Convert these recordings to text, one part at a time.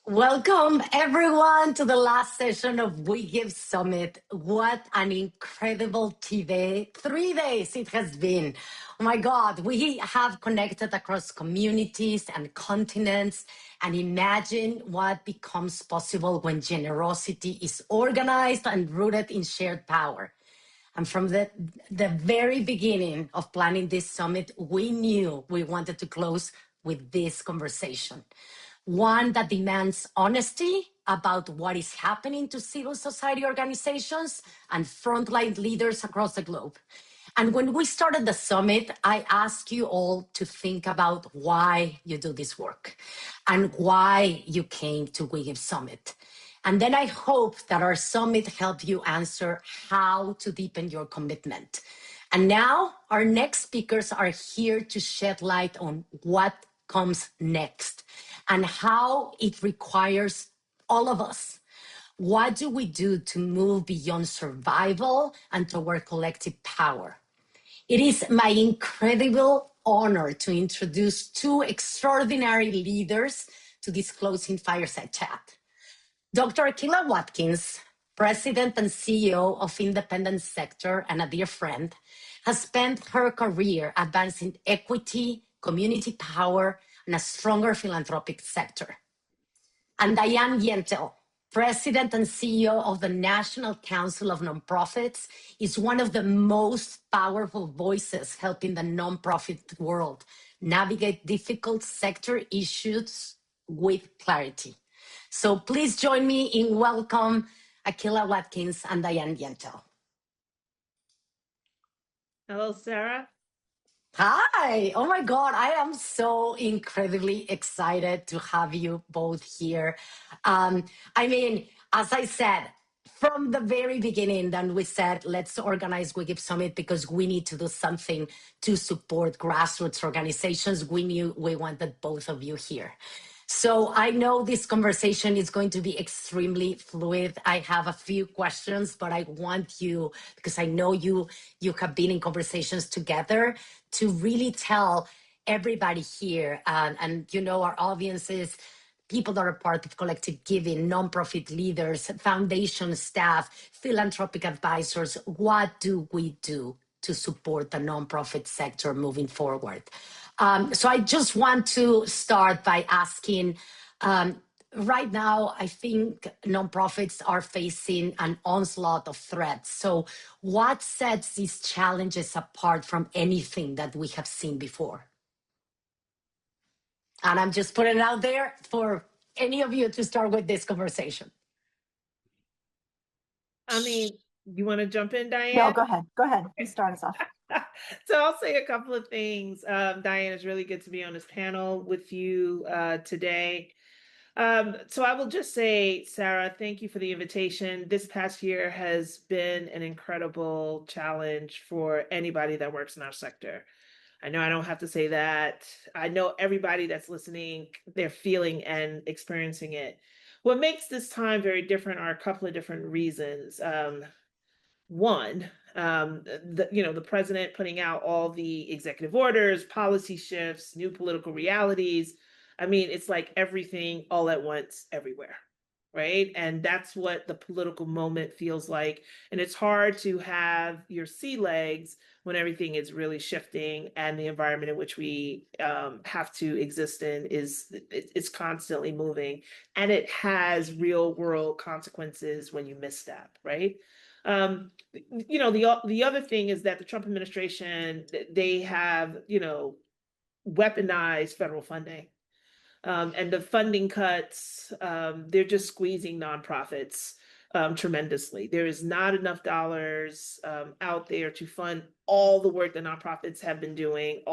Welcome, everyone, to the last session of We Give Summit. What an incredible 3 days it has been. Oh my God, we have connected across communities and continents, and imagine what becomes possible when generosity is organized and rooted in shared power. And from the very beginning of planning this summit, we knew we wanted to close with this conversation. One that demands honesty about what is happening to civil society organizations and frontline leaders across the globe. And when we started the summit, I asked you all to think about why you do this work and why you came to We Give Summit. And then I hope that our summit helped you answer how to deepen your commitment. And now our next speakers are here to shed light on what comes next and how it requires all of us. What do we do to move beyond survival and toward collective power? It is my incredible honor to introduce two extraordinary leaders to this closing fireside chat. Dr. Akilah Watkins, President and CEO of Independent Sector and a dear friend, has spent her career advancing equity, community power, and a stronger philanthropic sector. And Diane Yentel, President and CEO of the National Council of Nonprofits, is one of the most powerful voices helping the nonprofit world navigate difficult sector issues with clarity. So please join me in welcome Akilah Watkins and Diane Yentel. Hello, Sarah. Hi. Oh my God. I am so incredibly excited to have you both here. As I said, from the very beginning, then we said, let's organize We Give Summit because we need to do something to support grassroots organizations. We knew we wanted both of you here. So I know this conversation is going to be extremely fluid. I have a few questions, but I want you, because I know you have been in conversations together, to really tell everybody here and our audiences, people that are part of collective giving, nonprofit leaders, foundation staff, philanthropic advisors, what do we do to support the nonprofit sector moving forward? So I just want to start by asking, right now, I think nonprofits are facing an onslaught of threats. So what sets these challenges apart from anything that we have seen before? And I'm just putting it out there for any of you to start with this conversation. You want to jump in, Diane? No, go ahead. Go ahead. You start us off. So I'll say a couple of things. Diane, it's really good to be on this panel with you today. So I will just say, Sarah, thank you for the invitation. This past year has been an incredible challenge for anybody that works in our sector. I know I don't have to say that. I know everybody that's listening, they're feeling and experiencing it. What makes this time very different are a couple of different reasons. One, the president putting out all the executive orders, policy shifts, new political realities. It's like everything all at once everywhere, right? And that's what the political moment feels like. And it's hard to have your sea legs when everything is really shifting and the environment in which we have to exist in it's constantly moving. And it has real world consequences when you misstep, right? The other thing is that the Trump administration, they have, weaponized federal funding. And the funding cuts, they're just squeezing nonprofits tremendously. There is not enough dollars out there to fund all the work that nonprofits have been doing,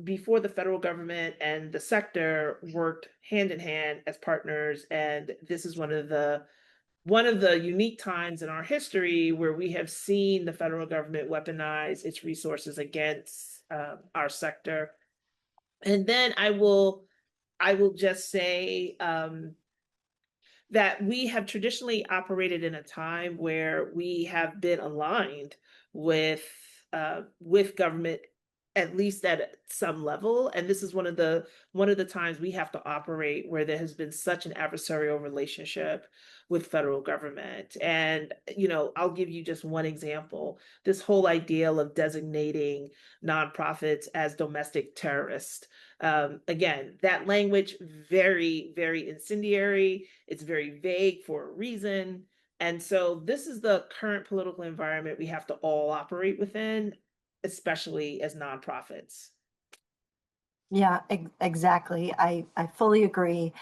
before the federal government and the sector worked hand in hand as partners. And this is one of the unique times in our history where we have seen the federal government weaponize its resources against our sector. And then I will just say that we have traditionally operated in a time where we have been aligned with government at least at some level. And this is one of the times we have to operate where there has been such an adversarial relationship with federal government. And, I'll give you just one example. This whole idea of designating nonprofits as domestic terrorists. Again, that language, very, very incendiary. It's very vague for a reason. And so this is the current political environment we have to all operate within, especially as nonprofits. Yeah, exactly. I fully agree.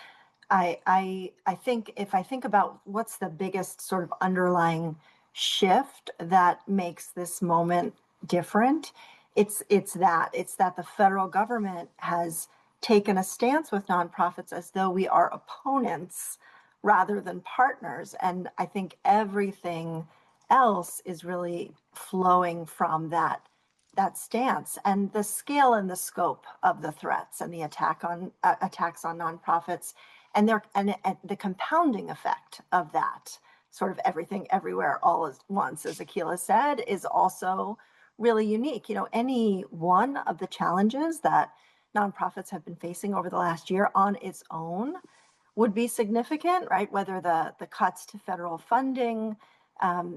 I think if I think about what's the biggest sort of underlying shift that makes this moment different, it's that the federal government has taken a stance with nonprofits as though we are opponents rather than partners. And I think everything else is really flowing from that stance, and the scale and the scope of the threats and the attacks on nonprofits, and the compounding effect of that, sort of everything everywhere all at once, as Akilah said, is also really unique. Any one of the challenges that nonprofits have been facing over the last year on its own would be significant, right? Whether the cuts to federal funding,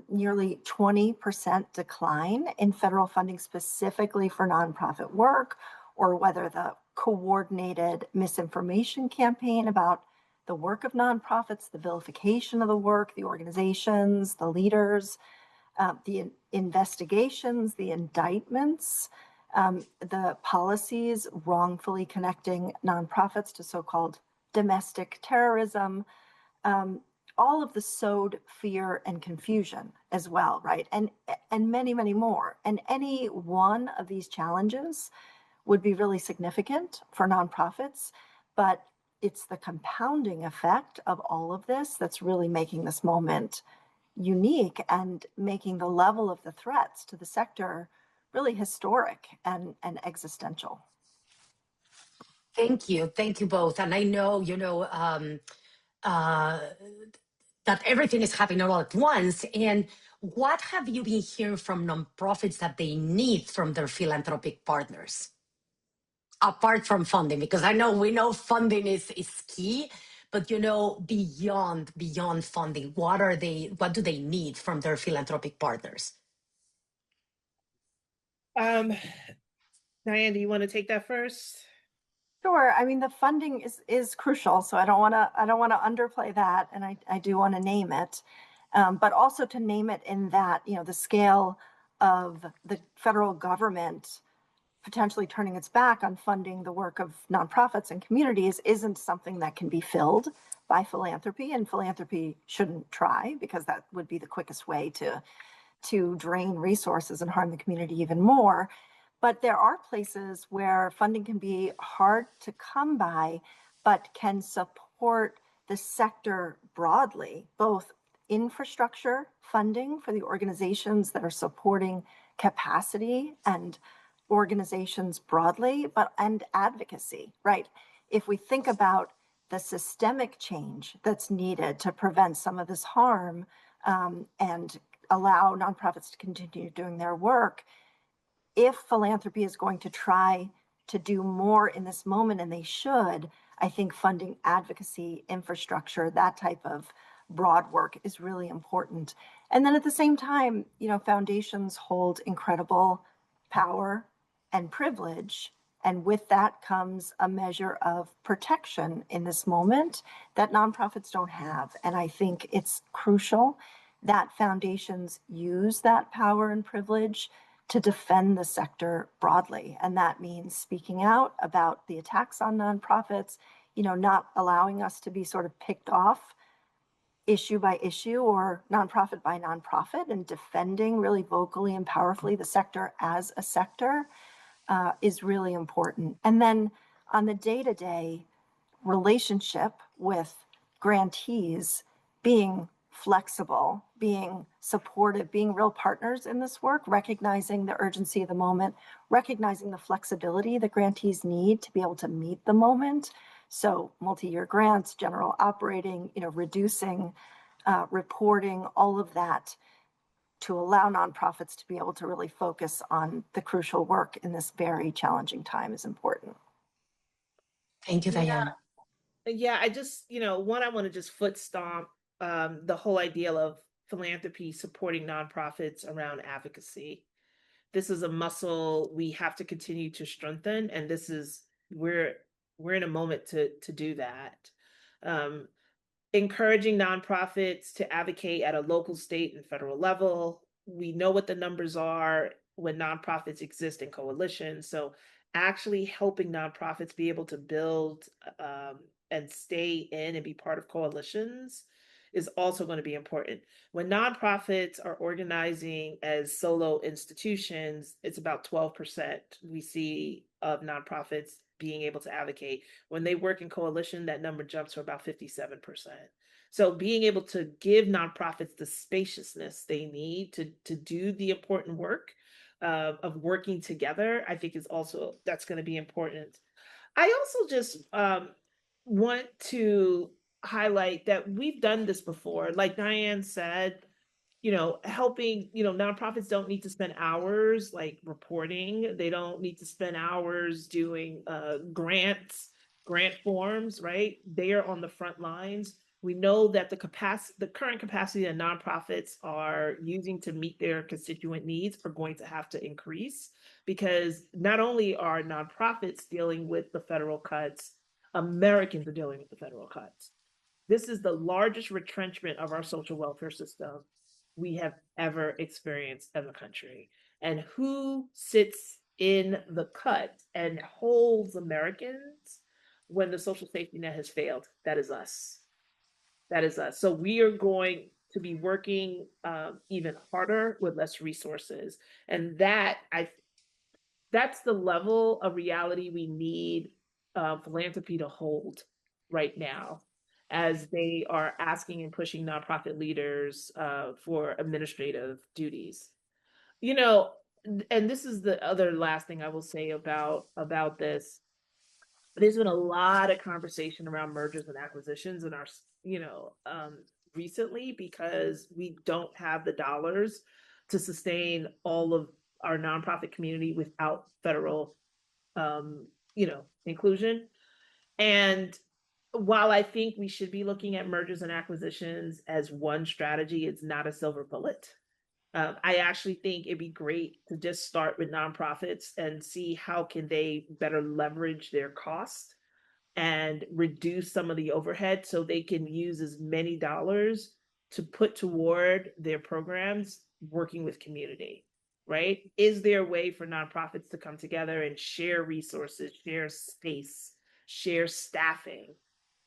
nearly 20% decline in federal funding specifically for nonprofit work, or whether the coordinated misinformation campaign about the work of nonprofits, the vilification of the work, the organizations, the leaders, the investigations, the indictments, the policies wrongfully connecting nonprofits to so-called domestic terrorism, all of the sowed fear and confusion as well, right? And many, many more. And any one of these challenges would be really significant for nonprofits, but it's the compounding effect of all of this that's really making this moment unique and making the level of the threats to the sector really historic and existential. Thank you both. And I know, that everything is happening all at once. And what have you been hearing from nonprofits that they need from their philanthropic partners, apart from funding? Because we know funding is key, but beyond funding, what do they need from their philanthropic partners? Diane, do you want to take that first? Sure. I mean, the funding is crucial, so I don't want to underplay that, and I do want to name it, but also to name it in that the scale of the federal government potentially turning its back on funding the work of nonprofits and communities isn't something that can be filled by philanthropy, and philanthropy shouldn't try, because that would be the quickest way to drain resources and harm the community even more. But there are places where funding can be hard to come by, but can support the sector broadly, both infrastructure funding for the organizations that are supporting capacity and organizations broadly, and advocacy, right? If we think about the systemic change that's needed to prevent some of this harm, and allow nonprofits to continue doing their work, if philanthropy is going to try to do more in this moment, and they should, I think funding advocacy, infrastructure, that type of broad work is really important. And then at the same time, foundations hold incredible power and privilege. And with that comes a measure of protection in this moment that nonprofits don't have. And I think it's crucial that foundations use that power and privilege to defend the sector broadly. And that means speaking out about the attacks on nonprofits, not allowing us to be sort of picked off issue by issue or nonprofit by nonprofit, and defending really vocally and powerfully the sector as a sector is really important. And then on the day-to-day relationship with grantees, being flexible, being supportive, being real partners in this work, recognizing the urgency of the moment, recognizing the flexibility that grantees need to be able to meet the moment. So multi-year grants, general operating, reducing, reporting, all of that to allow nonprofits to be able to really focus on the crucial work in this very challenging time is important. Thank you, Diane. Yeah, I just, one, I want to just foot stomp the whole idea of philanthropy supporting nonprofits around advocacy. This is a muscle we have to continue to strengthen, and this is we're in a moment to do that. Encouraging nonprofits to advocate at a local, state, and federal level. We know what the numbers are when nonprofits exist in coalitions. So actually helping nonprofits be able to build and stay in and be part of coalitions is also going to be important. When nonprofits are organizing as solo institutions, it's about 12% we see of nonprofits being able to advocate. When they work in coalition, that number jumps to about 57%. So being able to give nonprofits the spaciousness they need to do the important work of working together, I think that's going to be important. I also just want to highlight that we've done this before. Like Diane said, helping, nonprofits don't need to spend hours like reporting. They don't need to spend hours doing grant forms, right? They are on the front lines. We know that the current capacity that nonprofits are using to meet their constituent needs are going to have to increase, because not only are nonprofits dealing with the federal cuts, Americans are dealing with the federal cuts. This is the largest retrenchment of our social welfare system we have ever experienced as a country. And who sits in the cut and holds Americans when the social safety net has failed? That is us. That is us. So we are going to be working even harder with less resources. And that's the level of reality we need philanthropy to hold right now, as they are asking and pushing nonprofit leaders for administrative duties. And this is the other last thing I will say about this. There's been a lot of conversation around mergers and acquisitions in our, recently, because we don't have the dollars to sustain all of our nonprofit community without federal, inclusion. And while I think we should be looking at mergers and acquisitions as one strategy, it's not a silver bullet. I actually think it'd be great to just start with nonprofits and see how can they better leverage their cost and reduce some of the overhead so they can use as many dollars to put toward their programs working with community, right? Is there a way for nonprofits to come together and share resources, share space, share staffing,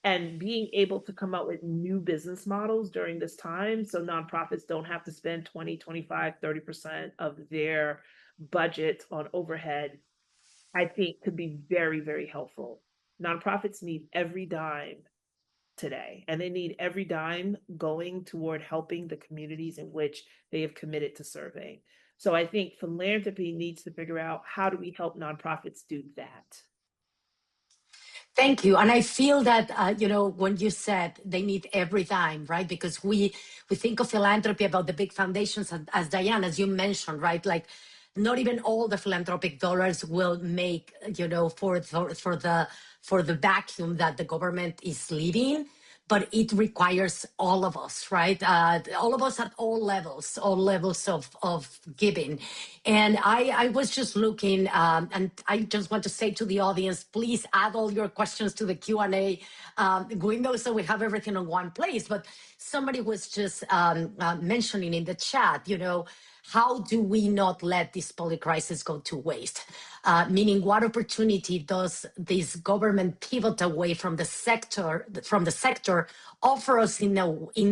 and being able to come up with new business models during this time so nonprofits don't have to spend 20, 25, 30% of their budget on overhead, I think could be very, very helpful. Nonprofits need every dime today, and they need every dime going toward helping the communities in which they have committed to serving. So I think philanthropy needs to figure out, how do we help nonprofits do that? Thank you. And I feel that, when you said they need every dime, right? Because we think of philanthropy about the big foundations, as Diane, as you mentioned, right? Like, not even all the philanthropic dollars will make, for the vacuum that the government is leaving. But it requires all of us, right? All of us at all levels of giving. And I was just looking, and I just want to say to the audience, please add all your questions to the Q&A window so we have everything on one place. But somebody was just mentioning in the chat, how do we not let this public crisis go to waste? Meaning, what opportunity does this government pivot away from the sector offer us in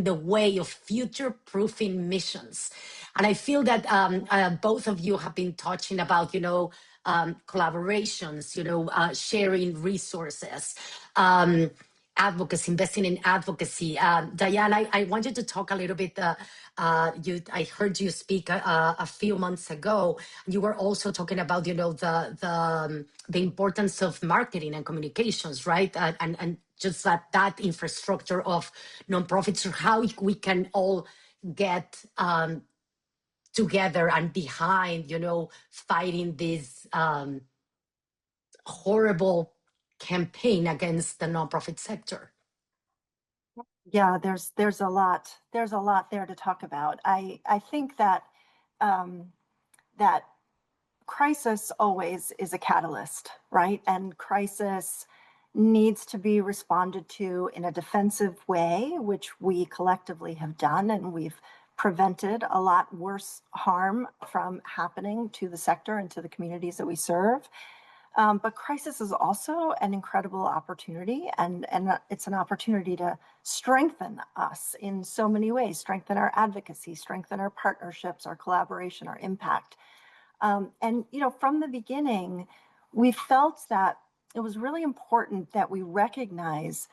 the way of future-proofing missions? And I feel that both of you have been touching about, collaborations, sharing resources, advocacy, investing in advocacy. Diane, I wanted to talk a little bit. I heard you speak a few months ago. You were also talking about, the importance of marketing and communications, right? And just that infrastructure of nonprofits, or how we can all get together and behind, fighting this horrible campaign against the nonprofit sector? Yeah, there's a lot there to talk about. I think that that crisis always is a catalyst, right? And crisis needs to be responded to in a defensive way, which we collectively have done, and we've prevented a lot worse harm from happening to the sector and to the communities that we serve. But crisis is also an incredible opportunity, and it's an opportunity to strengthen us in so many ways, strengthen our advocacy, strengthen our partnerships, our collaboration, our impact. And, from the beginning, we felt that it was really important that we recognize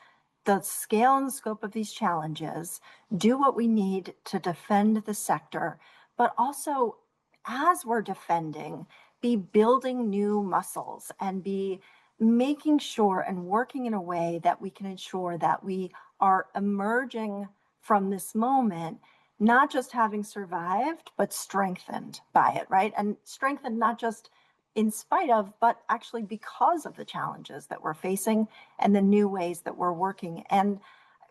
the scale and the scope of these challenges, do what we need to defend the sector, but also, as we're defending, be building new muscles and be making sure and working in a way that we can ensure that we are emerging from this moment not just having survived, but strengthened by it, right? And strengthened not just in spite of, but actually because of the challenges that we're facing and the new ways that we're working. And,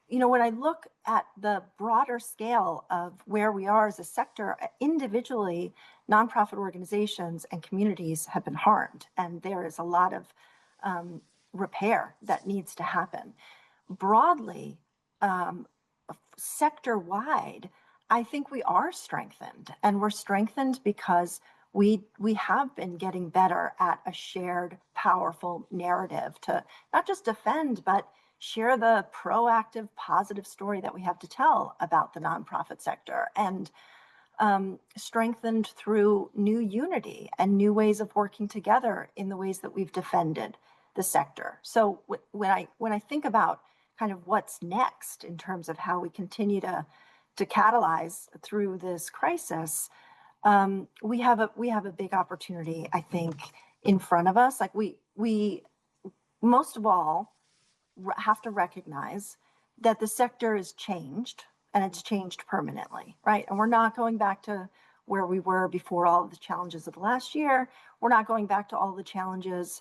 when I look at the broader scale of where we are as a sector, individually, nonprofit organizations and communities have been harmed, and there is a lot of repair that needs to happen. Broadly, sector-wide, I think we are strengthened, and we're strengthened because we have been getting better at a shared, powerful narrative to not just defend, but share the proactive, positive story that we have to tell about the nonprofit sector, and strengthened through new unity and new ways of working together in the ways that we've defended the sector. So when I think about kind of what's next in terms of how we continue to catalyze through this crisis, we have a big opportunity, I think, in front of us. Like we most of all have to recognize that the sector is changed, and it's changed permanently, right? And we're not going back to where we were before all of the challenges of the last year. We're not going back to all the challenges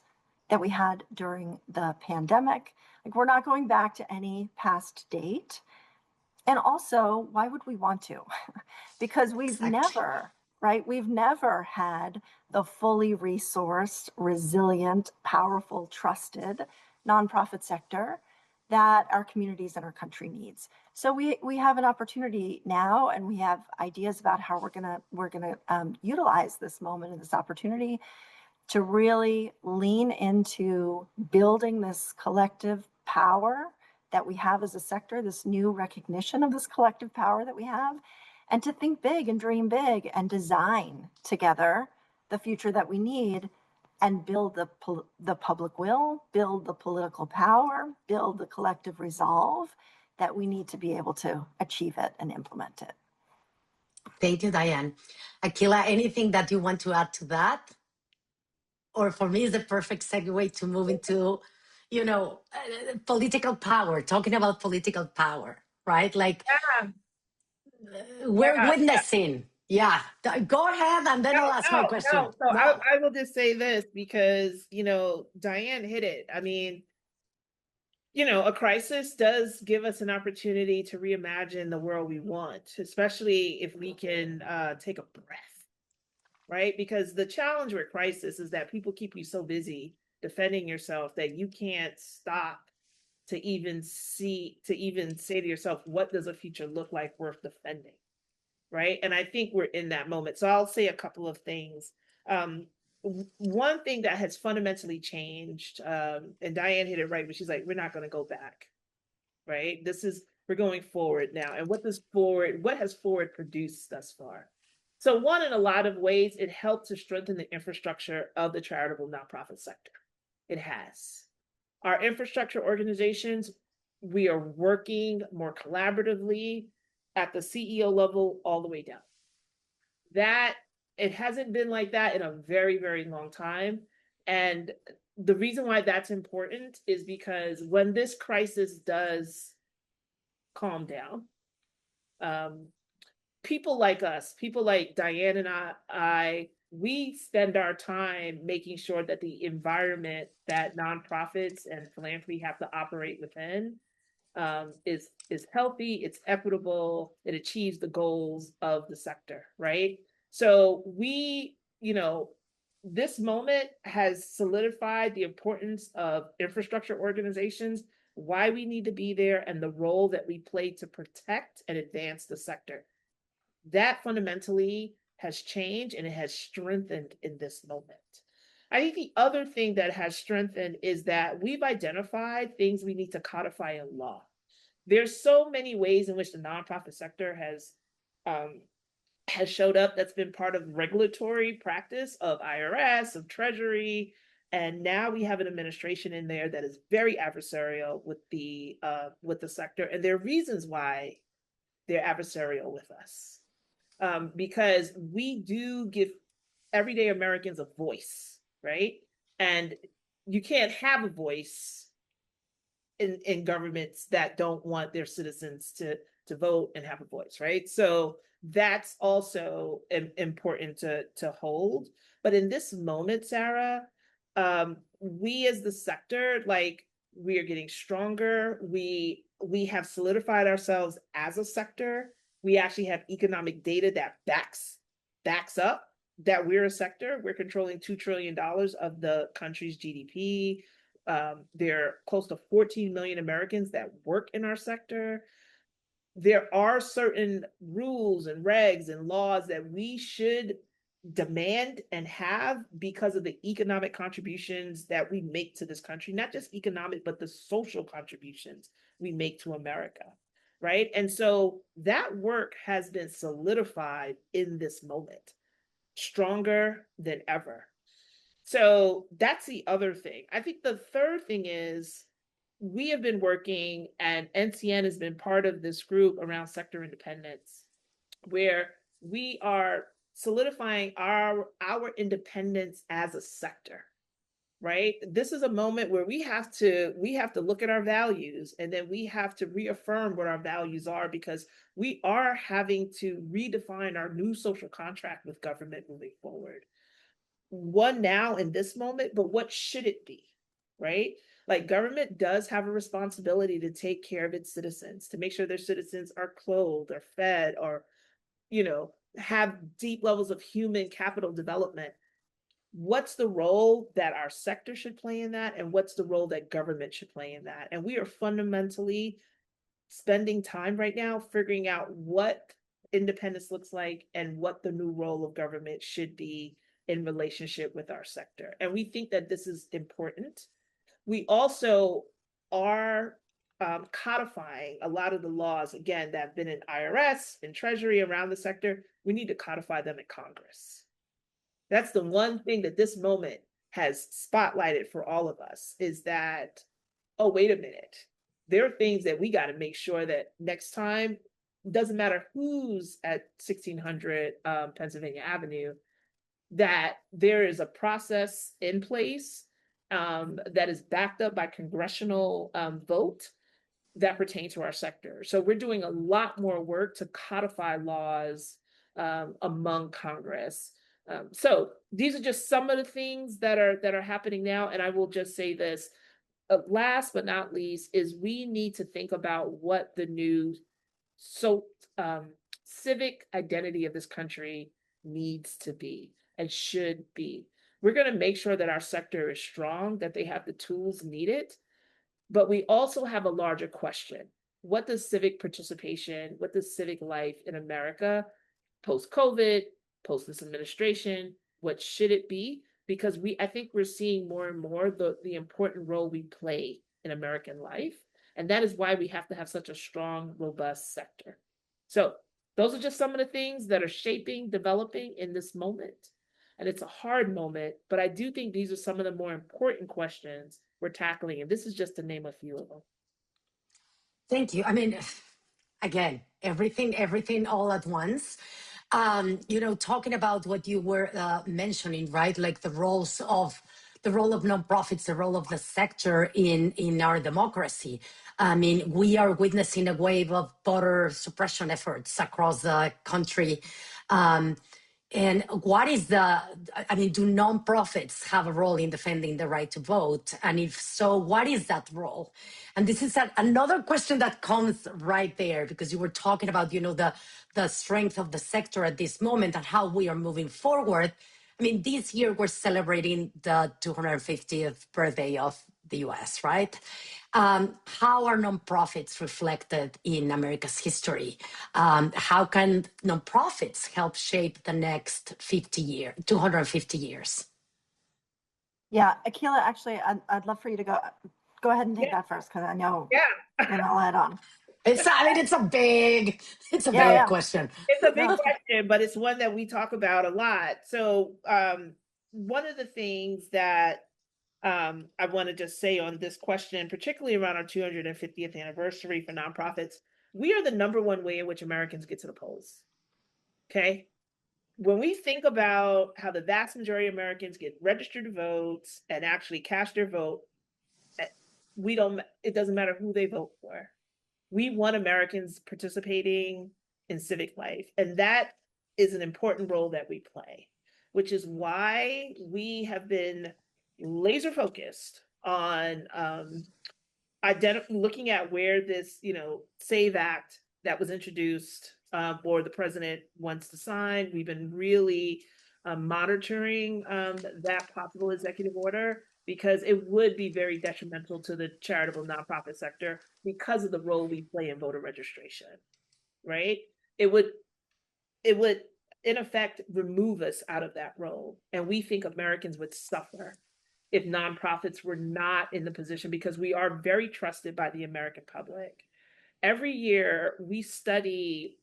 that we had during the pandemic. Like, we're not going back to any past date. And also, why would we want to? Because we've never had the fully resourced, resilient, powerful, trusted nonprofit sector that our communities and our country needs. So we have an opportunity now, and we have ideas about how we're gonna utilize this moment and this opportunity to really lean into building this collective power that we have as a sector, this new recognition of this collective power that we have, and to think big and dream big and design together the future that we need, and build the public will, build the political power, build the collective resolve that we need to be able to achieve it and implement it. Thank you, Diane. Akilah, anything that you want to add to that? Or for me, is the perfect segue to move into, political power, talking about political power, right? Like, we're witnessing. Yeah. Go ahead, and then I'll ask my question. So I will just say this because, Diane hit it. I mean, a crisis does give us an opportunity to reimagine the world we want, especially if we can take a breath, right? Because the challenge with crisis is that people keep you so busy defending yourself that you can't stop to even say to yourself, what does a future look like worth defending? Right. And I think we're in that moment. So I'll say a couple of things. One thing that has fundamentally changed, and Diane hit it right, but she's like, we're not going to go back. Right. We're going forward now. And what has forward produced thus far? So one, in a lot of ways, it helped to strengthen the infrastructure of the charitable nonprofit sector. It has. Our infrastructure organizations, we are working more collaboratively at the CEO level all the way down. That it hasn't been like that in a very, very long time. And the reason why that's important is because when this crisis does calm down, people like us, people like Diane and I, we spend our time making sure that the environment that nonprofits and philanthropy have to operate within is healthy, it's equitable, it achieves the goals of the sector, right? So we, this moment has solidified the importance of infrastructure organizations, why we need to be there, and the role that we play to protect and advance the sector. That fundamentally has changed and it has strengthened in this moment. I think the other thing that has strengthened is that we've identified things we need to codify in law. There's so many ways in which the nonprofit sector has showed up that's been part of regulatory practice of IRS, of Treasury, and now we have an administration in there that is very adversarial with the sector, and there are reasons why they're adversarial with us, because we do give everyday Americans a voice, right? And you can't have a voice in governments that don't want their citizens to vote and have a voice, right? So that's also important to hold. But in this moment, Sarah, we as the sector, like, we are getting stronger. We have solidified ourselves as a sector. We actually have economic data that backs up that we're a sector. We're controlling $2 trillion of the country's GDP. There are close to 14 million Americans that work in our sector. There are certain rules and regs and laws that we should demand and have because of the economic contributions that we make to this country, not just economic, but the social contributions we make to America, right? And so that work has been solidified in this moment, stronger than ever. So that's the other thing. I think the third thing is we have been working, and NCN has been part of this group around sector independence, where we are solidifying our independence as a sector, right? This is a moment where we have to look at our values, and then we have to reaffirm what our values are, because we are having to redefine our new social contract with government moving forward. One now in this moment, but what should it be, right? Like, government does have a responsibility to take care of its citizens, to make sure their citizens are clothed or fed or, have deep levels of human capital development. What's the role that our sector should play in that? And what's the role that government should play in that? And we are fundamentally spending time right now figuring out what independence looks like and what the new role of government should be in relationship with our sector. And we think that this is important. We also are codifying a lot of the laws, again, that have been in IRS and Treasury around the sector. We need to codify them in Congress. That's the one thing that this moment has spotlighted for all of us, is that, oh, wait a minute. There are things that we got to make sure that next time, doesn't matter who's at 1600 Pennsylvania Avenue, that there is a process in place that is backed up by congressional vote that pertain to our sector. So we're doing a lot more work to codify laws among Congress. So these are just some of the things that are happening now. And I will just say this, last but not least, is we need to think about what the new civic identity of this country needs to be and should be. We're going to make sure that our sector is strong, that they have the tools needed, but we also have a larger question. What does civic participation, what does civic life in America post-COVID, post this administration, what should it be? Because I think we're seeing more and more the important role we play in American life. And that is why we have to have such a strong, robust sector. So those are just some of the things that are shaping, developing in this moment. And it's a hard moment, but I do think these are some of the more important questions we're tackling. And this is just to name a few of them. Thank you. I mean, again, everything all at once. Talking about what you were mentioning, right? Like the roles of the role of nonprofits, the role of the sector in our democracy. I mean, we are witnessing a wave of voter suppression efforts across the country. And what is do nonprofits have a role in defending the right to vote? And if so, what is that role? And this is another question that comes right there, because you were talking about, the strength of the sector at this moment and how we are moving forward. I mean, this year we're celebrating the 250th birthday of the US, right? How are nonprofits reflected in America's history? How can nonprofits help shape the next 250 years? Yeah, Akilah, actually, I'd love for you to go ahead and take that first, because I know you're not led on. It's a big question. It's a big question, but it's one that we talk about a lot. So one of the things that I want to just say on this question, particularly around our 250th anniversary for nonprofits, we are the #1 way in which Americans get to the polls. Okay. When we think about how the vast majority of Americans get registered to vote and actually cast their vote, it doesn't matter who they vote for. We want Americans participating in civic life. And that is an important role that we play, which is why we have been laser focused on looking at where this, SAVE Act that was introduced or the president wants to sign. We've been really monitoring that possible executive order, because it would be very detrimental to the charitable nonprofit sector because of the role we play in voter registration, right? It would, in effect, remove us out of that role. And we think Americans would suffer if nonprofits were not in the position, because we are very trusted by the American public. Every year, we study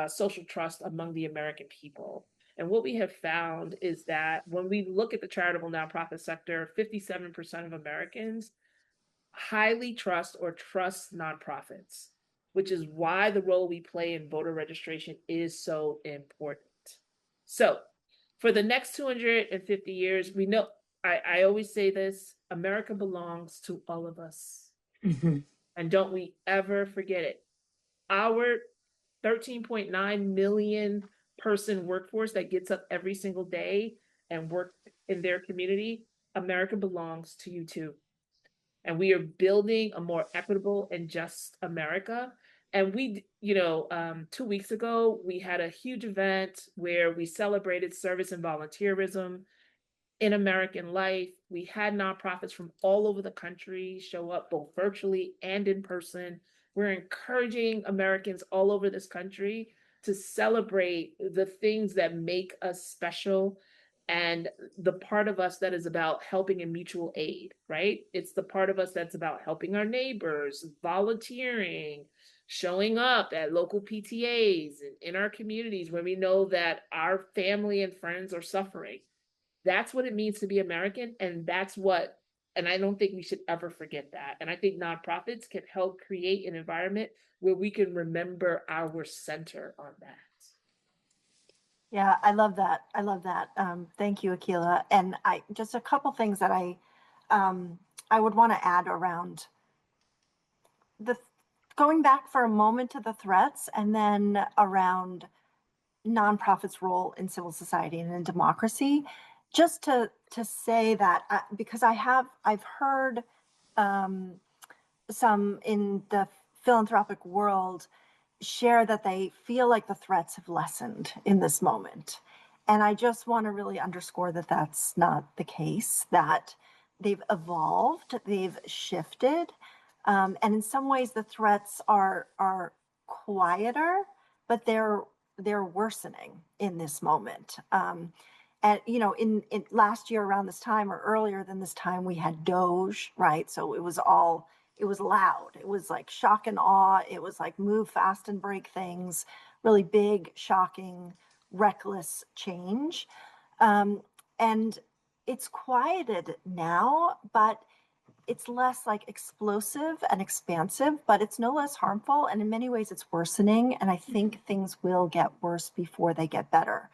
social trust among the American people. And what we have found is that when we look at the charitable nonprofit sector, 57% of Americans highly trust or trust nonprofits, which is why the role we play in voter registration is so important. So for the next 250 years, we know, I always say this, America belongs to all of us. Mm-hmm. And don't we ever forget it. Our 13.9 million person workforce that gets up every single day and work in their community, America belongs to you too. And we are building a more equitable and just America. And we, 2 weeks ago, we had a huge event where we celebrated service and volunteerism in American life. We had nonprofits from all over the country show up, both virtually and in person. We're encouraging Americans all over this country to celebrate the things that make us special and the part of us that is about helping in mutual aid, right? It's the part of us that's about helping our neighbors, volunteering, showing up at local PTAs and in our communities where we know that our family and friends are suffering. That's what it means to be American. And I don't think we should ever forget that. And I think nonprofits can help create an environment where we can remember our center on that. Yeah, I love that. Thank you, Akilah. And just a couple things that I would want to add around going back for a moment to the threats, and then around nonprofits' role in civil society and in democracy. Just to say that, because I've heard some in the philanthropic world share that they feel like the threats have lessened in this moment. And I just want to really underscore that that's not the case, that they've evolved, they've shifted. And in some ways the threats are quieter, but they're worsening in this moment. And in last year around this time, or earlier than this time, we had Doge, right? So it was loud. It was like shock and awe. It was like move fast and break things, really big, shocking, reckless change. And it's quieted now, but it's less like explosive and expansive, but it's no less harmful. And in many ways it's worsening. And I think things will get worse before they get better.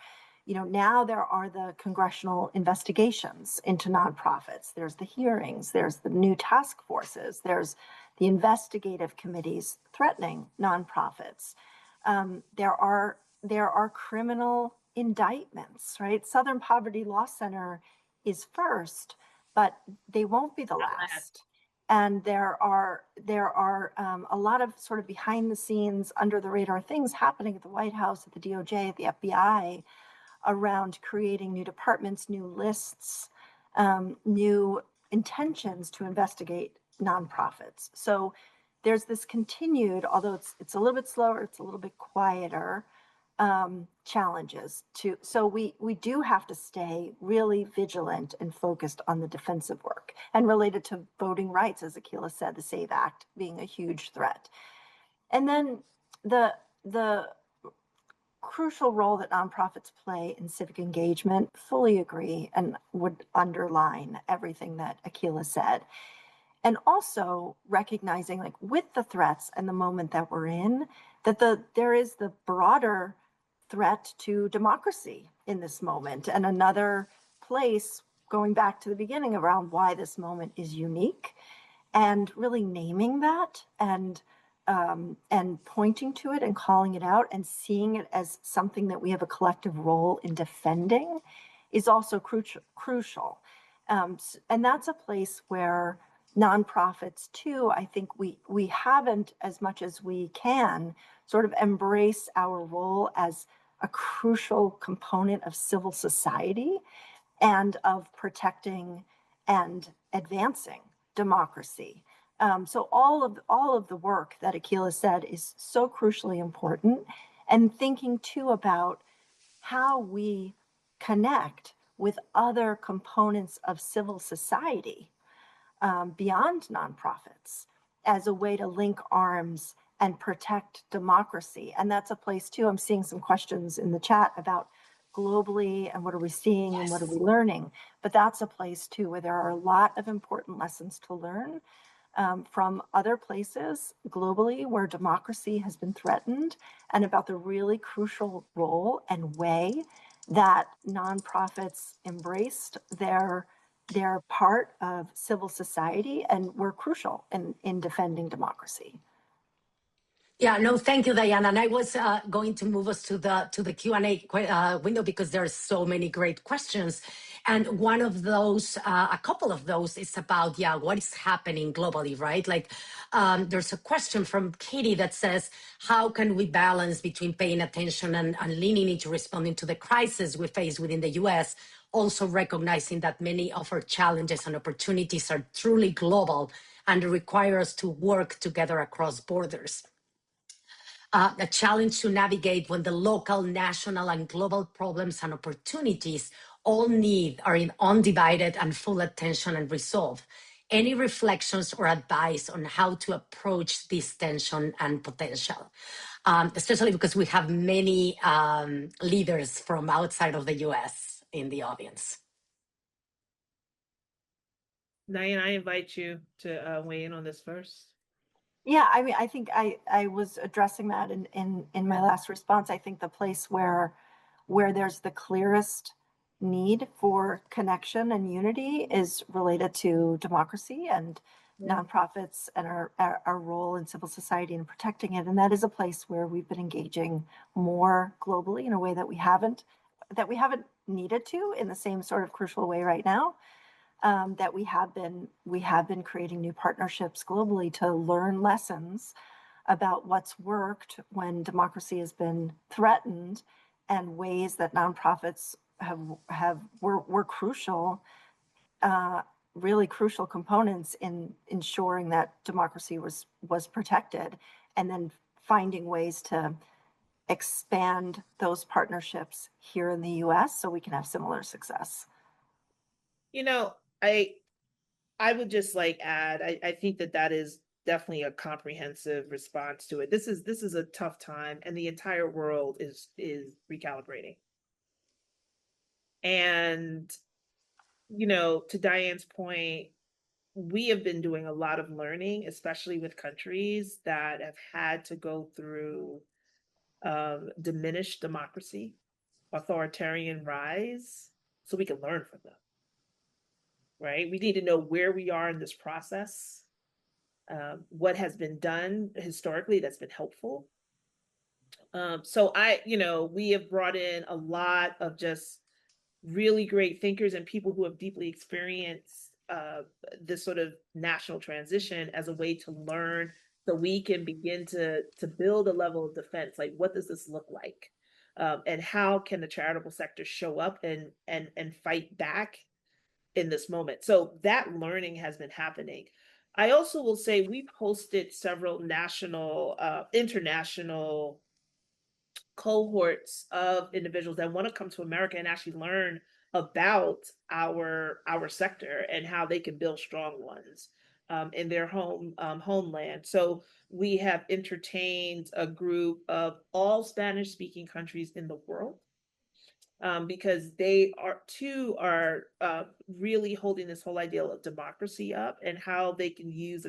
now there are the congressional investigations into nonprofits. There's the hearings, there's the new task forces, there's the investigative committees threatening nonprofits. There are criminal indictments, right? Southern Poverty Law Center is first, but they won't be the last. And there are a lot of sort of behind the scenes, under the radar things happening at the White House, at the DOJ, at the FBI, around creating new departments, new lists, new intentions to investigate nonprofits. So there's this continued, although it's a little bit slower, it's a little bit quieter, challenges so we do have to stay really vigilant and focused on the defensive work, and related to voting rights, as Akilah said, the SAVE Act being a huge threat. And then the crucial role that nonprofits play in civic engagement, fully agree and would underline everything that Akilah said. And also recognizing, like, with the threats and the moment that we're in, that there is the broader threat to democracy in this moment, and another place, going back to the beginning, around why this moment is unique, and really naming that and pointing to it and calling it out and seeing it as something that we have a collective role in defending is also crucial. And that's a place where nonprofits too, I think we haven't, as much as we can, sort of embrace our role as a crucial component of civil society and of protecting and advancing democracy. So all of the work that Akilah said is so crucially important, and thinking too about how we connect with other components of civil society beyond nonprofits as a way to link arms and protect democracy. And that's a place too, I'm seeing some questions in the chat about globally and what are we seeing and what are we learning. But that's a place too where there are a lot of important lessons to learn from other places globally where democracy has been threatened, and about the really crucial role and way that nonprofits embraced their part of civil society and were crucial in defending democracy. Yeah, no, thank you, Diane. And I was going to move us to the Q&A window, because there are so many great questions. And one of those, a couple of those, is about, what is happening globally, right? Like, there's a question from Katie that says, how can we balance between paying attention and leaning into responding to the crisis we face within the US, also recognizing that many of our challenges and opportunities are truly global and require us to work together across borders? A challenge to navigate when the local, national, and global problems and opportunities all are in undivided and full attention and resolve. Any reflections or advice on how to approach this tension and potential? Especially because we have many leaders from outside of the US in the audience. Diane, I invite you to weigh in on this first. Yeah, I mean, I think I was addressing that in my last response. I think the place where there's the clearest need for connection and unity is related to democracy and nonprofits and our role in civil society and protecting it. And that is a place where we've been engaging more globally in a way that we haven't needed to in the same sort of crucial way right now. That we have been creating new partnerships globally to learn lessons about what's worked when democracy has been threatened, and ways that nonprofits were crucial, really crucial components in ensuring that democracy was protected, and then finding ways to expand those partnerships here in the US so we can have similar success. I would just add, I think that is definitely a comprehensive response to it. This is a tough time, and the entire world is recalibrating. And, to Diane's point, we have been doing a lot of learning, especially with countries that have had to go through diminished democracy authoritarian rise so we can learn from them, right? We need to know where we are in this process, what has been done historically that's been helpful. So we have brought in a lot of just really great thinkers and people who have deeply experienced this sort of national transition as a way to learn, so we can begin to build a level of defense. Like, what does this look like? And how can the charitable sector show up and fight back in this moment? So that learning has been happening. I also will say we've hosted several national, international cohorts of individuals that want to come to America and actually learn about our sector and how they can build strong ones in their homeland. So we have entertained a group of all Spanish speaking countries in the world, because they are really holding this whole idea of democracy up and how they can use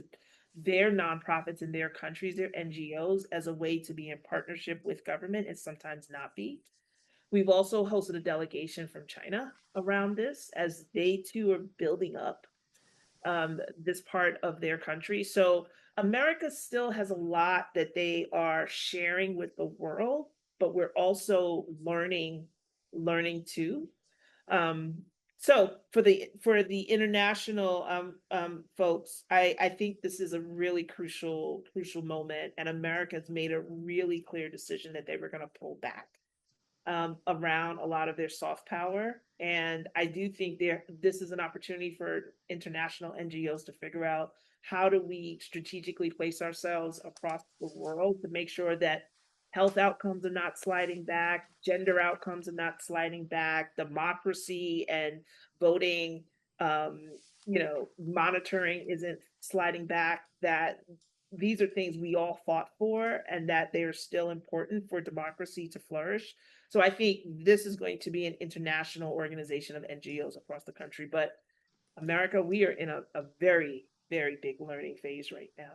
their nonprofits in their countries, their NGOs, as a way to be in partnership with government and sometimes not be. We've also hosted a delegation from China around this, as they too are building up this part of their country. So America still has a lot that they are sharing with the world, but we're also learning too. So for the international folks, I think this is a really crucial moment, and America's made a really clear decision that they were going to pull back around a lot of their soft power. And I do think this is an opportunity for international NGOs to figure out, how do we strategically place ourselves across the world to make sure that health outcomes are not sliding back, gender outcomes are not sliding back, democracy and voting, monitoring isn't sliding back, that these are things we all fought for and that they are still important for democracy to flourish. So I think this is going to be an international organization of NGOs across the country. But America, we are in a very, very big learning phase right now.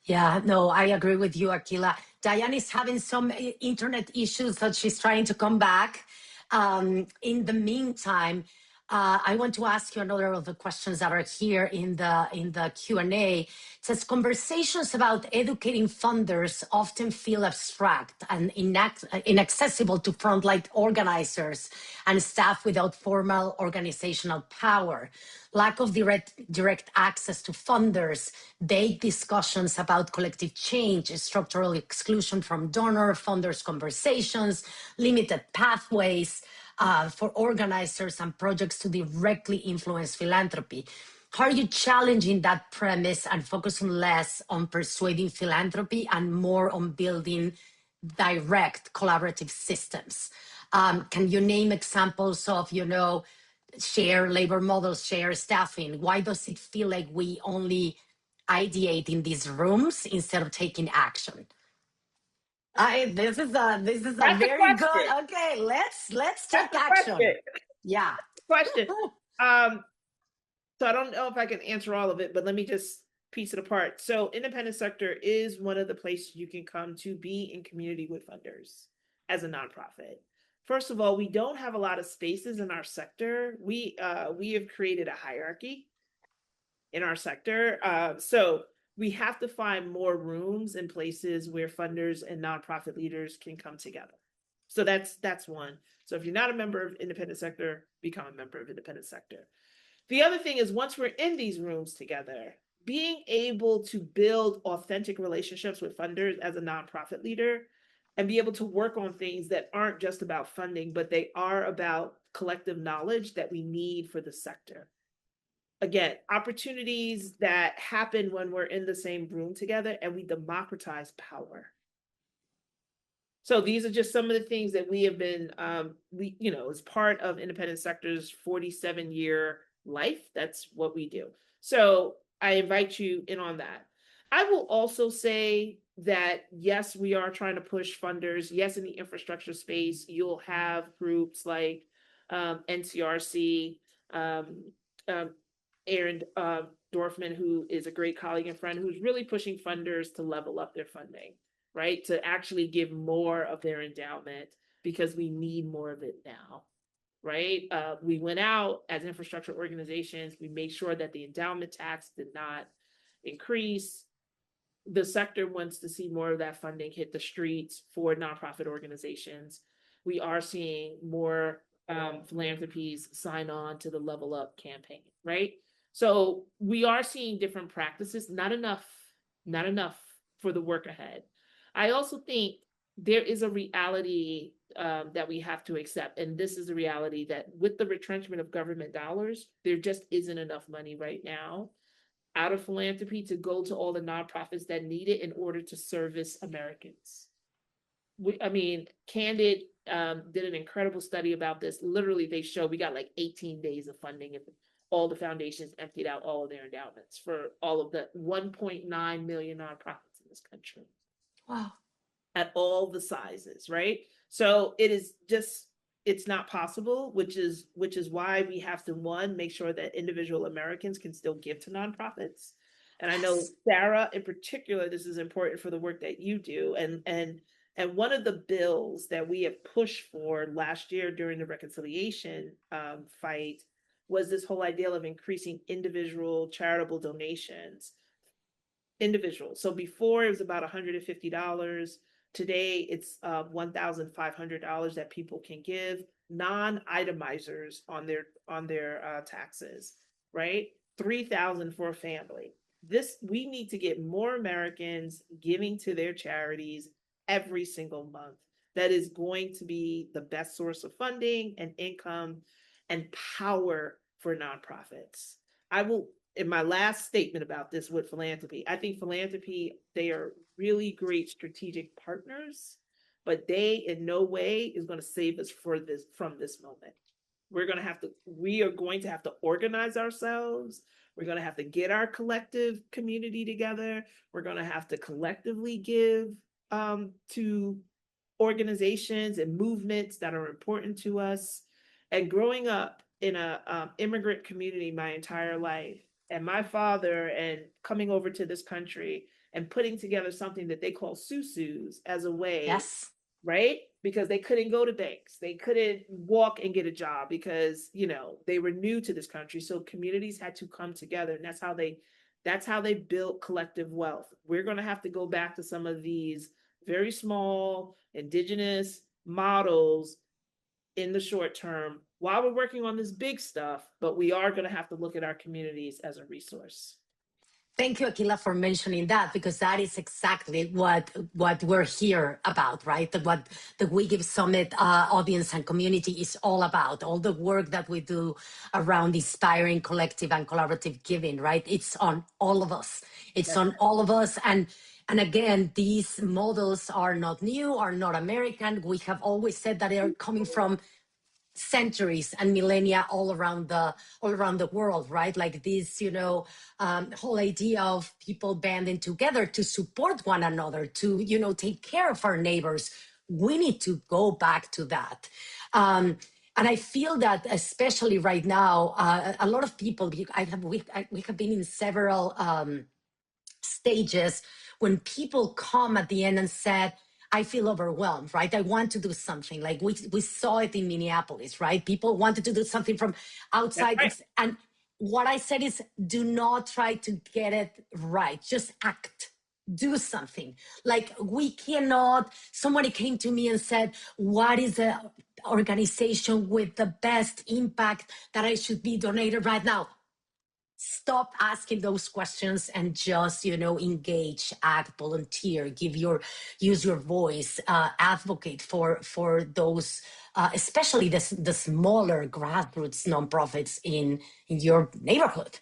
Yeah, no, I agree with you, Akilah. Diane is having some internet issues, so she's trying to come back. In the meantime, I want to ask you another of the questions that are here in the Q&A. It says, conversations about educating funders often feel abstract and inaccessible to frontline organizers and staff without formal organizational power. Lack of direct access to funders, vague discussions about collective change, structural exclusion from donor funders conversations, limited pathways for organizers and projects to directly influence philanthropy. How are you challenging that premise and focusing less on persuading philanthropy and more on building direct collaborative systems? Can you name examples of, share labor models, share staffing? Why does it feel like we only ideate in these rooms instead of taking action? This is a That's very good. Okay, let's take action. Yeah. Question. So I don't know if I can answer all of it, but let me just piece it apart. So independent sector is one of the places you can come to be in community with funders as a nonprofit. First of all, we don't have a lot of spaces in our sector. We have created a hierarchy in our sector. So we have to find more rooms and places where funders and nonprofit leaders can come together. So that's one. So if you're not a member of independent sector, become a member of independent sector. The other thing is, once we're in these rooms together, being able to build authentic relationships with funders as a nonprofit leader and be able to work on things that aren't just about funding, but they are about collective knowledge that we need for the sector. Again, opportunities that happen when we're in the same room together and we democratize power. So these are just some of the things that we have been, as part of independent sector's 47-year life. That's what we do. So I invite you in on that. I will also say that, yes, we are trying to push funders. Yes, in the infrastructure space, you'll have groups like NCRC, Aaron Dorfman, who is a great colleague and friend, who's really pushing funders to level up their funding, right? To actually give more of their endowment because we need more of it now, right? We went out as infrastructure organizations, we made sure that the endowment tax did not increase. The sector wants to see more of that funding hit the streets for nonprofit organizations. We are seeing more philanthropies sign on to the Level Up campaign, right? So we are seeing different practices, not enough for the work ahead. I also think there is a reality that we have to accept, and this is a reality that with the retrenchment of government dollars, there just isn't enough money right now out of philanthropy to go to all the nonprofits that need it in order to service Americans. Candid did an incredible study about this. Literally, they show we got like 18 days of funding, and all the foundations emptied out all of their endowments for all of the 1.9 million nonprofits in this country. Wow. At all the sizes, right? So it is just, it's not possible, which is why we have to, one, make sure that individual Americans can still give to nonprofits. And I know, Sarah, in particular, this is important for the work that you do. And one of the bills that we have pushed for last year during the reconciliation fight was this whole idea of increasing individual charitable donations. Individual. So before it was about $150. Today it's $1,500 that people can give, non-itemizers on their taxes, right? $3,000 for a family. We need to get more Americans giving to their charities every single month. That is going to be the best source of funding and income and power for nonprofits. I will, in my last statement about this with philanthropy, I think philanthropy, they are really great strategic partners, but they in no way is going to save us from this moment. We are going to have to organize ourselves. We're going to have to get our collective community together. We're going to have to collectively give to organizations and movements that are important to us. And growing up in a immigrant community my entire life, and my father and coming over to this country and putting together something that they call susus as a way, Yes. right? Because they couldn't go to banks, they couldn't walk and get a job because, they were new to this country. So communities had to come together, and that's how they built collective wealth. We're going to have to go back to some of these very small indigenous models in the short term while we're working on this big stuff, but we are going to have to look at our communities as a resource. Thank you, Akilah, for mentioning that, because that is exactly what we're here about, right? What the We Give Summit audience and community is all about. All the work that we do around inspiring collective and collaborative giving, right? It's on all of us. It's on all of us. And again, these models are not new, are not American. We have always said that they are coming from centuries and millennia all around the world, right? Like this, whole idea of people banding together to support one another, to, take care of our neighbors. We need to go back to that. And I feel that especially right now, a lot of people, we have been in several stages when people come at the end and said, I feel overwhelmed, right? I want to do something. Like we saw it in Minneapolis, right? People wanted to do something from outside. Right. And what I said is, do not try to get it right. Just act. Do something. Like we cannot, somebody came to me and said, what is the organization with the best impact that I should be donated right now? Stop asking those questions and just, engage, act, volunteer, use your voice, advocate for those, especially the smaller grassroots nonprofits in your neighborhood.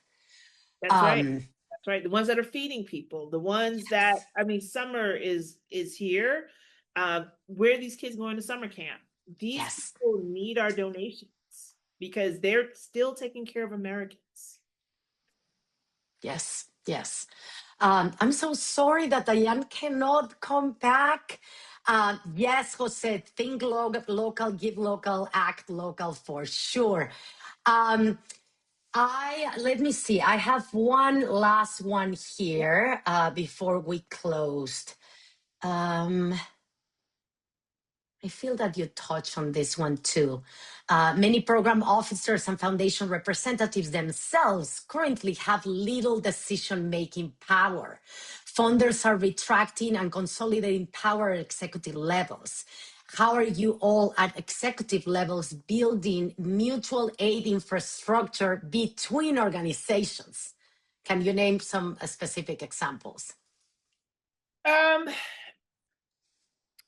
That's right. That's right. The ones that are feeding people, the ones that, summer is here. Where are these kids going to summer camp? These people need our donations because they're still taking care of Americans. Yes. I'm so sorry that Diane cannot come back. Yes, Jose, think local, give local, act local for sure. Let me see. I have one last one here before we closed. I feel that you touched on this one too. Many program officers and foundation representatives themselves currently have little decision-making power. Funders are retracting and consolidating power at executive levels. How are you all at executive levels building mutual aid infrastructure between organizations? Can you name some specific examples?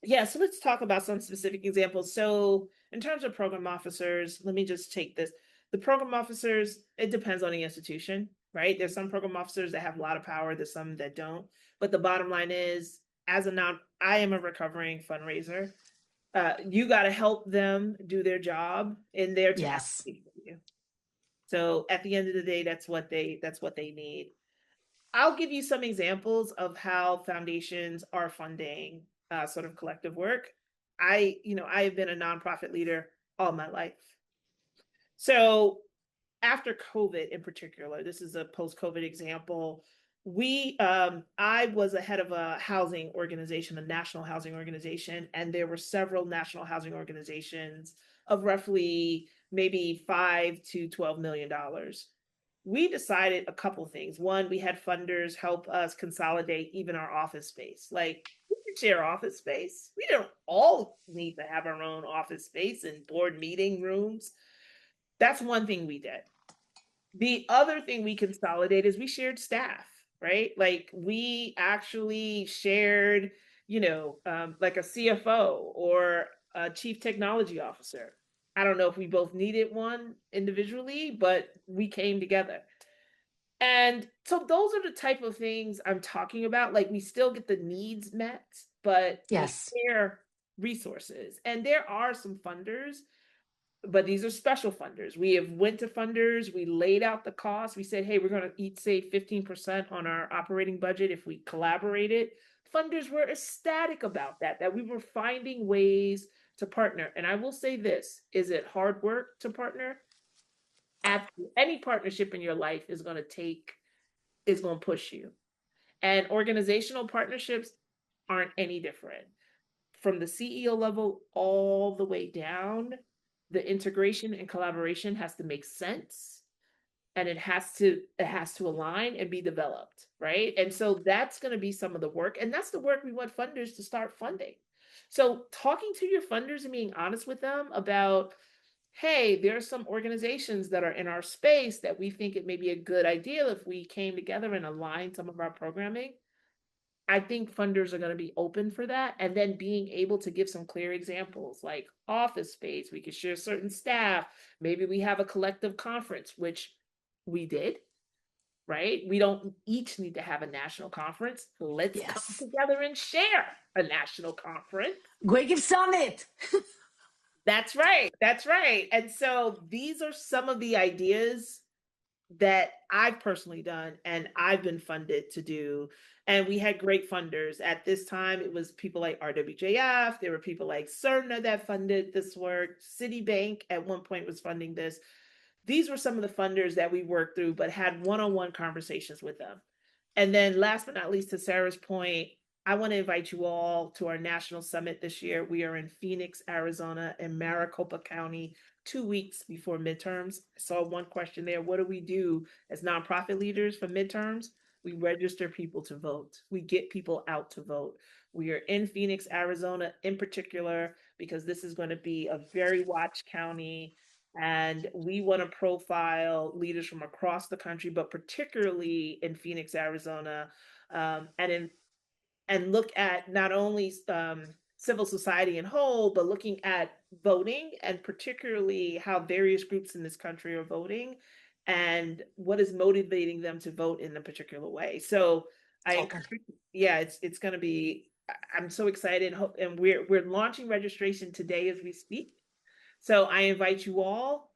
Yeah, so let's talk about some specific examples. So in terms of program officers, let me just take this. The program officers, it depends on the institution, right? There's some program officers that have a lot of power, there's some that don't. But the bottom line is, I am a recovering fundraiser. You got to help them do their job in their Yes. capacity. So at the end of the day, that's what they need. I'll give you some examples of how foundations are funding sort of collective work. I have been a nonprofit leader all my life. So after COVID in particular, this is a post-COVID example. I was a head of a housing organization, a national housing organization, and there were several national housing organizations of roughly maybe $5 to $12 million. We decided a couple things. One, we had funders help us consolidate even our office space. Like, we can share office space. We don't all need to have our own office space and board meeting rooms. That's one thing we did. The other thing we consolidated is we shared staff, right? Like, we actually shared, like a CFO or a chief technology officer. I don't know if we both needed one individually, but we came together. And so those are the type of things I'm talking about. Like, we still get the needs met, but Yes. we share resources. And there are some funders, but these are special funders. We have went to funders, we laid out the cost. We said, hey, we're going to each save 15% on our operating budget if we collaborated. Funders were ecstatic about that we were finding ways to partner. And I will say this, is it hard work to partner? Any partnership in your life is going to push you. And organizational partnerships aren't any different. From the CEO level all the way down, the integration and collaboration has to make sense, and it has to align and be developed, right? And so that's going to be some of the work, and that's the work we want funders to start funding. So talking to your funders and being honest with them about, hey, there are some organizations that are in our space that we think it may be a good idea if we came together and aligned some of our programming. I think funders are going to be open for that. And then being able to give some clear examples like office space, we could share certain staff. Maybe we have a collective conference, which we did, right? We don't each need to have a national conference. Let's come together and share a national conference. We Give Summit. That's right. That's right. And so these are some of the ideas that I've personally done and I've been funded to do. And we had great funders. At this time, it was people like RWJF. There were people like Cerna that funded this work. Citibank at one point was funding this. These were some of the funders that we worked through, but had one-on-one conversations with them. And then last but not least, to Sarah's point, I want to invite you all to our national summit this year. We are in Phoenix, Arizona, in Maricopa County, 2 weeks before midterms. I saw one question there. What do we do as nonprofit leaders for midterms? We register people to vote. We get people out to vote. We are in Phoenix, Arizona in particular, because this is going to be a very watched county. And we want to profile leaders from across the country, but particularly in Phoenix, Arizona, and look at not only civil society in whole, but looking at voting and particularly how various groups in this country are voting and what is motivating them to vote in a particular way. So it's going to be, I'm so excited, and we're launching registration today as we speak. So I invite you all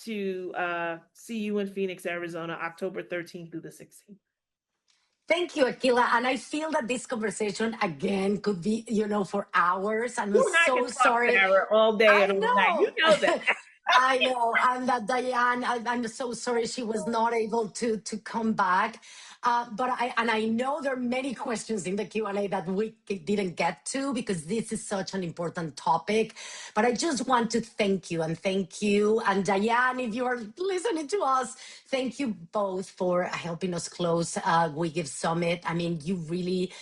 to see you in Phoenix, Arizona, October 13th through the 16th. Thank you, Akilah. And I feel that this conversation again could be, for hours. I'm You and I so can talk, sorry. Sarah, all day and all night. You know that. I know, and that Diane, I'm so sorry she was not able to come back. But I know there are many questions in the Q&A that we didn't get to because this is such an important topic. But I just want to thank you. And Diane, if you are listening to us, thank you both for helping us close We Give Summit. I mean, you really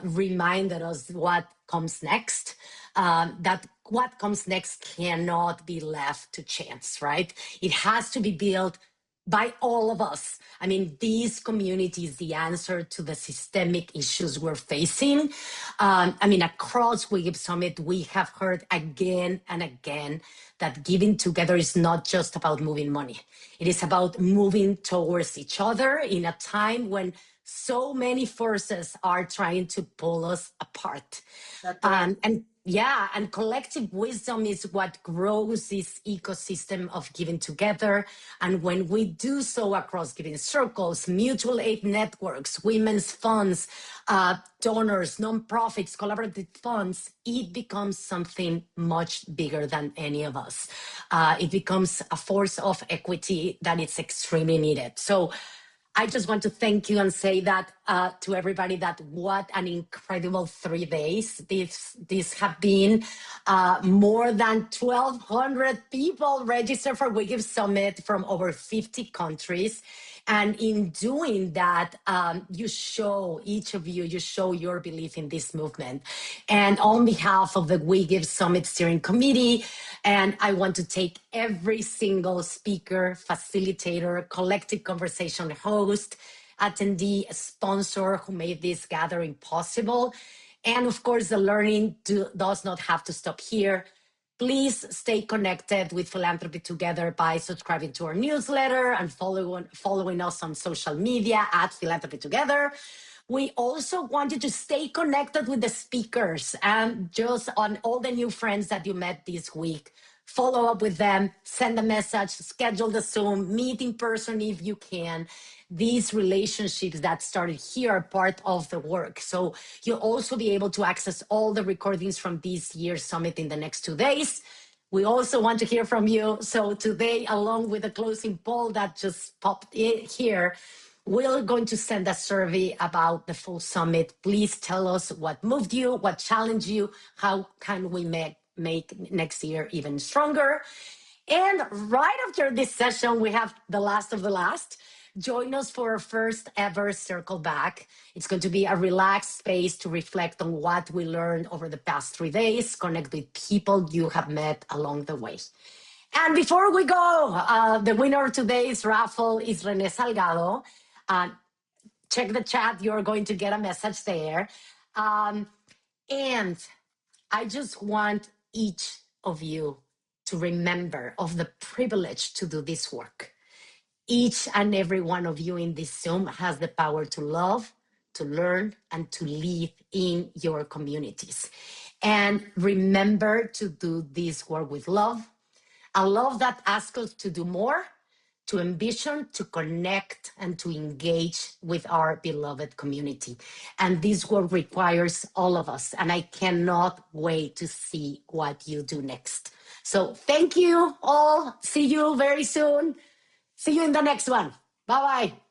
reminded us what comes next. That what comes next cannot be left to chance, right? It has to be built by all of us. I mean, these communities, the answer to the systemic issues we're facing. I mean, across We Give Summit, we have heard again and again that giving together is not just about moving money. It is about moving towards each other in a time when so many forces are trying to pull us apart. That's right. And collective wisdom is what grows this ecosystem of giving together. And when we do so across giving circles, mutual aid networks, women's funds, donors, nonprofits, collaborative funds, it becomes something much bigger than any of us. It becomes a force of equity that is extremely needed. So I just want to thank you and say that to everybody that what an incredible 3 days. These have been more than 1,200 people registered for We Give Summit from over 50 countries. And in doing that, each of you show your belief in this movement. And on behalf of the We Give Summit Steering Committee, and I want to take every single speaker, facilitator, collective conversation host, attendee, sponsor who made this gathering possible. And of course, the learning does not have to stop here. Please stay connected with Philanthropy Together by subscribing to our newsletter and following us on social media at Philanthropy Together. We also want you to stay connected with the speakers and just on all the new friends that you met this week. Follow up with them, send a message, schedule the Zoom, meet in person if you can. These relationships that started here are part of the work. So you'll also be able to access all the recordings from this year's summit in the next 2 days. We also want to hear from you. So today, along with the closing poll that just popped in here, we're going to send a survey about the full summit. Please tell us what moved you, what challenged you, how can we make next year even stronger. And right after this session, we have the last of the last. Join us for our first ever Circle Back. It's going to be a relaxed space to reflect on what we learned over the past 3 days, connect with people you have met along the way. And before we go, the winner of today's raffle is Rene Salgado. Check the chat, you're going to get a message there. And I just want each of you to remember of the privilege to do this work. Each and every one of you in this Zoom has the power to love, to learn, and to live in your communities. And remember to do this work with love, a love that asks us to do more, to ambition, to connect, and to engage with our beloved community. And this work requires all of us, and I cannot wait to see what you do next. So thank you all. See you very soon. See you in the next one. Bye-bye.